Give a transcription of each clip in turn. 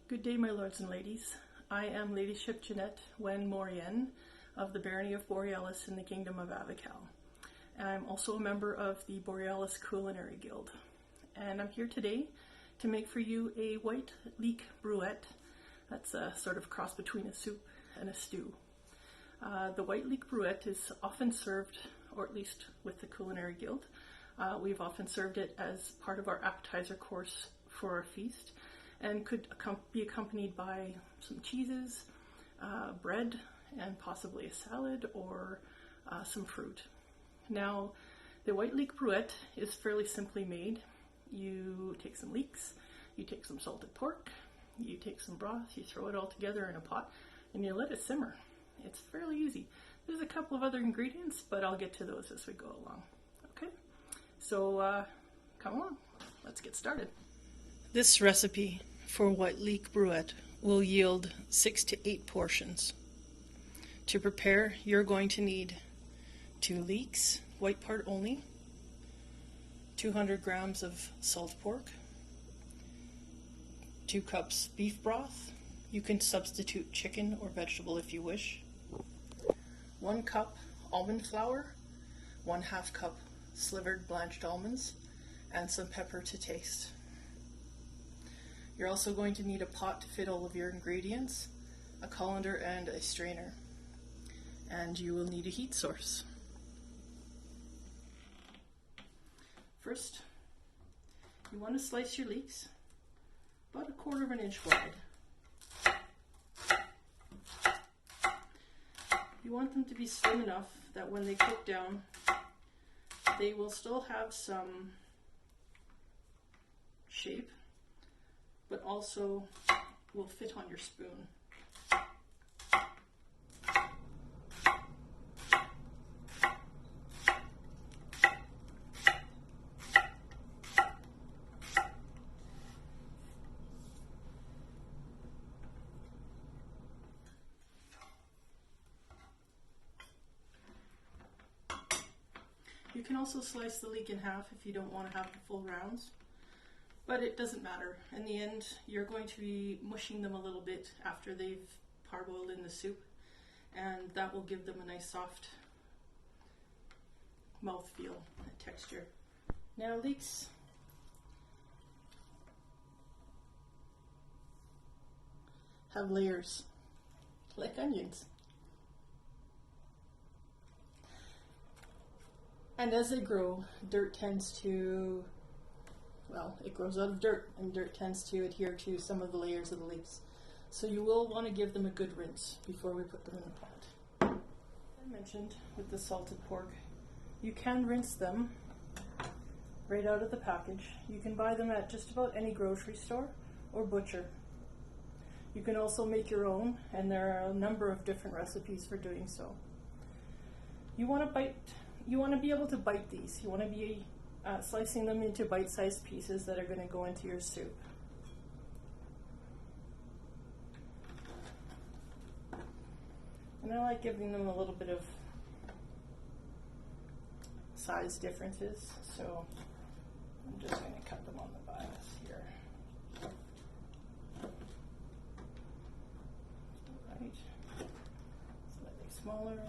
Good day, my lords and ladies. I am Ladyship Jeanette Wen Morienne of the Barony of Borealis in the Kingdom of Avical. I'm also a member of the Borealis Culinary Guild. And I'm here today to make for you a white Leek Bruet. That's a sort of cross between a soup and a stew. The white Leek Bruet is often served, or at least with the Culinary Guild, we've often served it as part of our appetizer course for our feast, and could be accompanied by some cheeses, bread, and possibly a salad or some fruit. Now, the white Leek Bruet is fairly simply made. You take some leeks, you take some salted pork, you take some broth, you throw it all together in a pot, and you let it simmer. It's fairly easy. There's a couple of other ingredients, but I'll get to those as we go along. Okay, so come along, let's get started. This recipe for white Leek Bruet will yield 6 to 8 portions. To prepare, you're going to need 2 leeks, white part only, 200 grams of salt pork, 2 cups beef broth. You can substitute chicken or vegetable if you wish. 1 cup almond flour, 1/2 cup slivered blanched almonds, and some pepper to taste. You're also going to need a pot to fit all of your ingredients, a colander and a strainer, and you will need a heat source. First, you want to slice your leeks about 1/4 inch wide. You want them to be slim enough that when they cook down, they will still have some shape, but also will fit on your spoon. You can also slice the leek in half if you don't want to have the full rounds, but it doesn't matter. In the end, you're going to be mushing them a little bit after they've parboiled in the soup, and that will give them a nice soft mouthfeel and texture. Now, leeks have layers, like onions. And as they grow, dirt tends to, well, it grows out of dirt, and dirt tends to adhere to some of the layers of the leeks. So you will want to give them a good rinse before we put them in the pot. As I mentioned with the salted pork, you can rinse them right out of the package. You can buy them at just about any grocery store or butcher. You can also make your own, and there are a number of different recipes for doing so. You want to be able to bite these. You want to be slicing them into bite-sized pieces that are going to go into your soup. And I like giving them a little bit of size differences, so I'm just going to cut them on the bias here. Right, slightly smaller.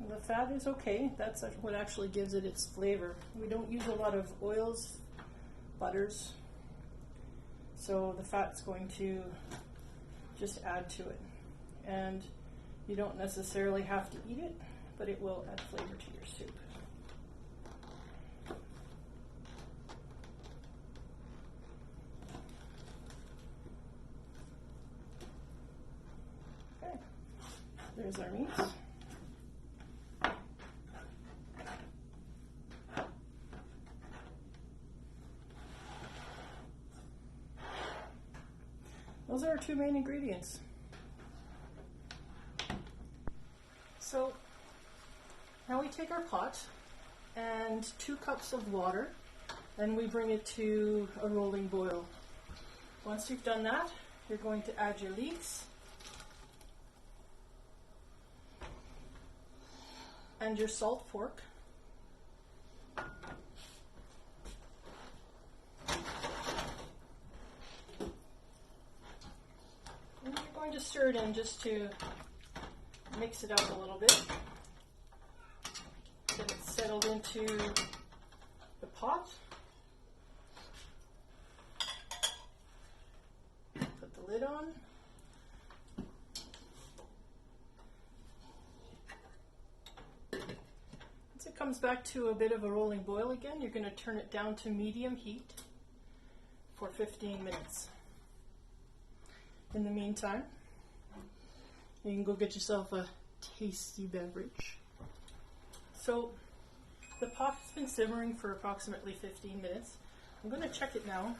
The fat is okay. That's what actually gives it its flavor. We don't use a lot of oils, butters, so the fat's going to just add to it. And you don't necessarily have to eat it, but it will add flavor to your soup. Okay, there's our meat. Those are our 2 main ingredients. So now we take our pot and 2 cups of water, and we bring it to a rolling boil. Once you've done that, you're going to add your leeks and your salt pork. stir it in just to mix it up a little bit. Get it settled into the pot. Put the lid on. Once it comes back to a bit of a rolling boil again, you're going to turn it down to medium heat for 15 minutes. In the meantime, you can go get yourself a tasty beverage. So the pot has been simmering for approximately 15 minutes. I'm going to check it now.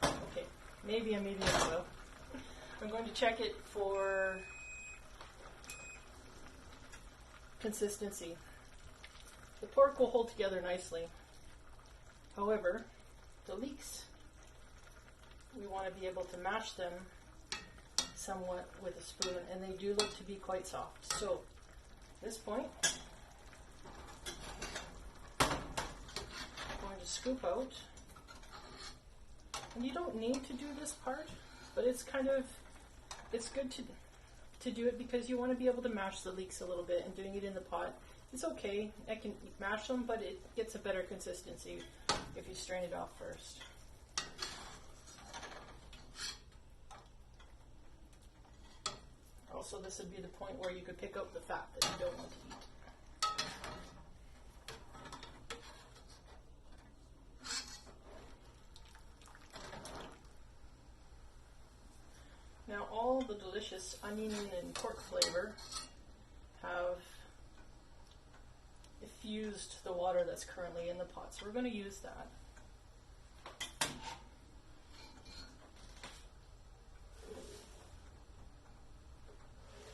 Okay, maybe I'm eating it well. I'm going to check it for consistency. The pork will hold together nicely. However, the leeks, we want to be able to mash them somewhat with a spoon, and they do look to be quite soft. So at this point, I'm going to scoop out, and you don't need to do this part, but it's good to do it because you want to be able to mash the leeks a little bit, and doing it in the pot is okay. I can mash them, but it gets a better consistency if you strain it off first. Also, this would be the point where you could pick up the fat that you don't want to eat. Now, all the delicious onion and pork flavor have effused the water that's currently in the pot, so we're going to use that.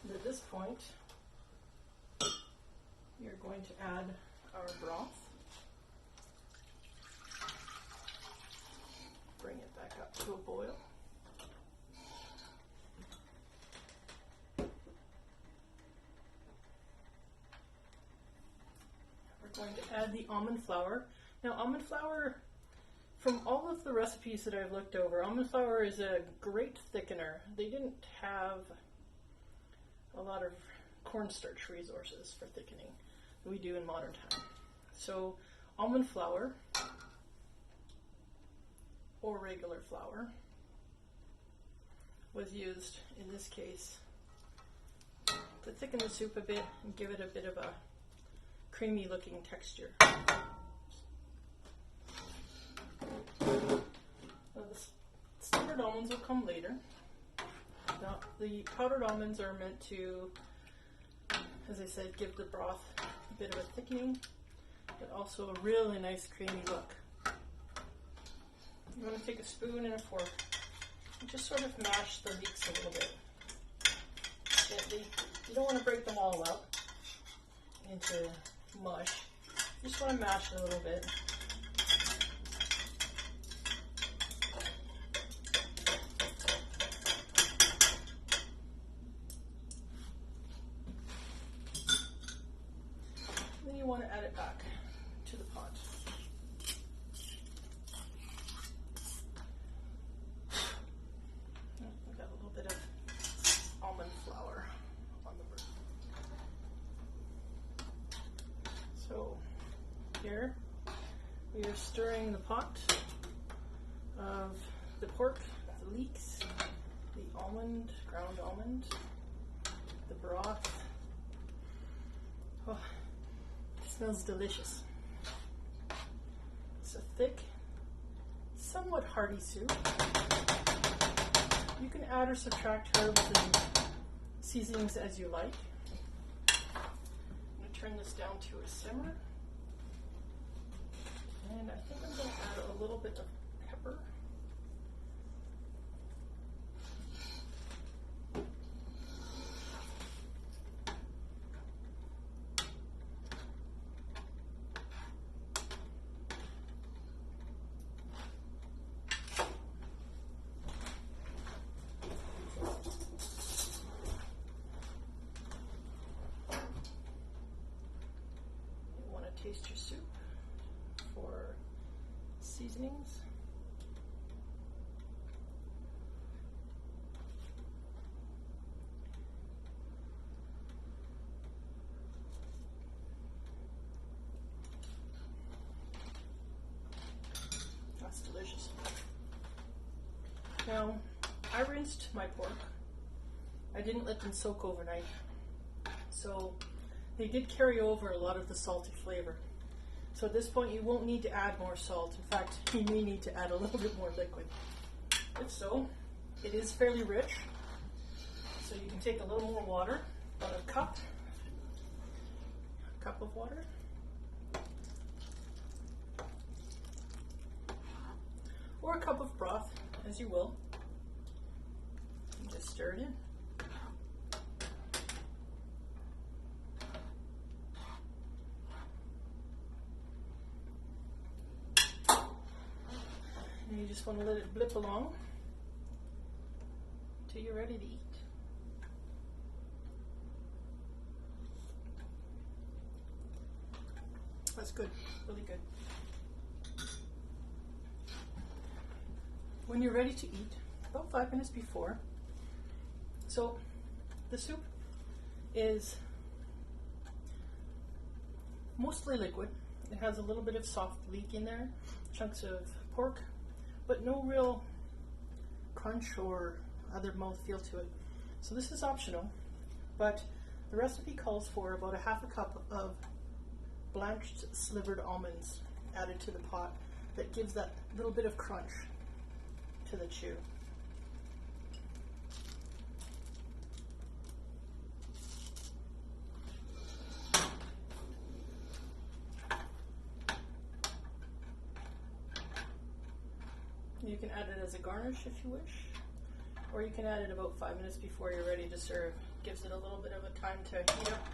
And at this point, you're going to add our broth. Bring it back up to a boil. We're going to add the almond flour. Now, almond flour, from all of the recipes that I've looked over, almond flour is a great thickener. They didn't have a lot of cornstarch resources for thickening that we do in modern time. So almond flour or regular flour was used in this case to thicken the soup a bit and give it a bit of a creamy looking texture. Now the slivered almonds will come later. Now, the powdered almonds are meant to, as I said, give the broth a bit of a thickening, but also a really nice creamy look. You want to take a spoon and a fork and just sort of mash the leeks a little bit gently. You don't want to break them all up into mush. You just want to mash it a little bit. You want to add it back to the pot. We've got a little bit of almond flour on the bird. So here we are stirring the pot of the pork, the leeks, the almond, ground almond, the broth. Oh, smells delicious. It's a thick, somewhat hearty soup. You can add or subtract herbs and seasonings as you like. I'm going to turn this down to a simmer. And I think I'm going to add a little bit of pepper. Taste your soup for seasonings. Now, I rinsed my pork. I didn't let them soak overnight, so they did carry over a lot of the salty flavor. So at this point, you won't need to add more salt. In fact, you may need to add a little bit more liquid. If so, it is fairly rich, so you can take a little more water, about a cup of water. Or a cup of broth, as you will. And just stir it in. And you just want to let it blip along till you're ready to eat. That's good, really good. When you're ready to eat, about 5 minutes before. So the soup is mostly liquid. It has a little bit of soft leek in there, chunks of pork, but no real crunch or other mouthfeel to it. So this is optional, but the recipe calls for about a half a cup of blanched slivered almonds added to the pot that gives that little bit of crunch to the chew. You can add it as a garnish if you wish, or you can add it about 5 minutes before you're ready to serve. Gives it a little bit of a time to heat up